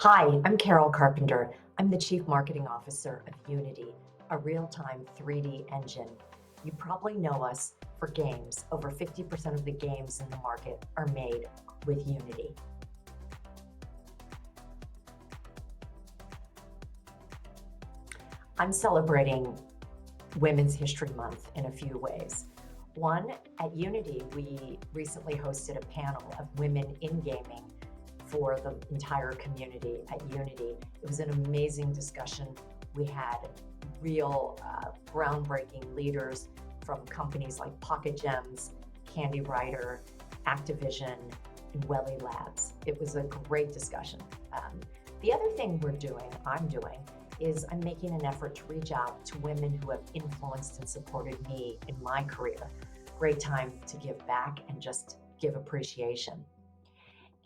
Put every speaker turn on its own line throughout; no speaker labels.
Hi, I'm Carol Carpenter. I'm the Chief Marketing Officer of Unity, a real-time 3D engine. You probably know us for games. Over 50% of the games in the market are made with Unity. I'm celebrating Women's History Month in a few ways. One, at Unity, we recently hosted a panel of women in gaming for the entire community at Unity. It was an amazing discussion. We had real groundbreaking leaders from companies like Pocket Gems, Candy Writer, Activision, and Welly Labs. It was a great discussion. The other thing I'm doing, is I'm making an effort to reach out to women who have influenced and supported me in my career. Great time to give back and just give appreciation.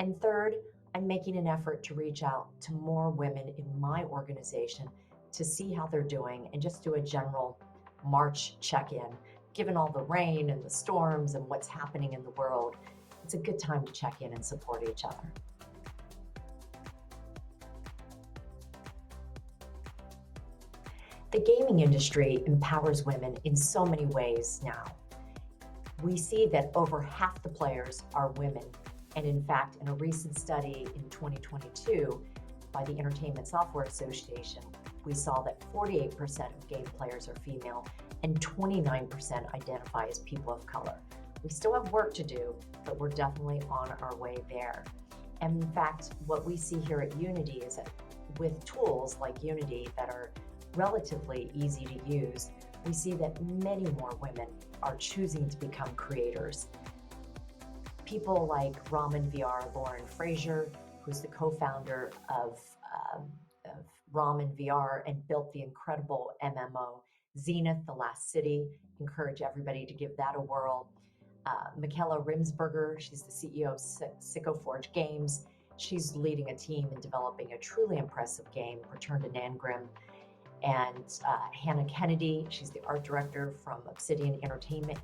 And third, I'm making an effort to reach out to more women in my organization to see how they're doing and just do a general March check-in. Given all the rain and the storms and what's happening in the world, it's a good time to check in and support each other. The gaming industry empowers women in so many ways now. We see that over half the players are women. And in fact, in a recent study in 2022 by the Entertainment Software Association, we saw that 48% of game players are female and 29% identify as people of color. We still have work to do, but we're definitely on our way there. And in fact, what we see here at Unity is that with tools like Unity that are relatively easy to use, we see that many more women are choosing to become creators. People like Ramen VR, Lauren Frazier, who's the co-founder of Ramen VR and built the incredible MMO Zenith, The Last City. Encourage everybody to give that a whirl. Michaela Rimsberger, she's the CEO of Sicko Forge Games. She's leading a team in developing a truly impressive game, Return to Nangrim. And Hannah Kennedy, she's the art director from Obsidian Entertainment,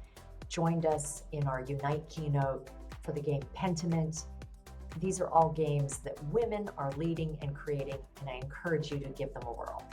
joined us in our Unite keynote for the game Pentiment. These are all games that women are leading and creating, and I encourage you to give them a whirl.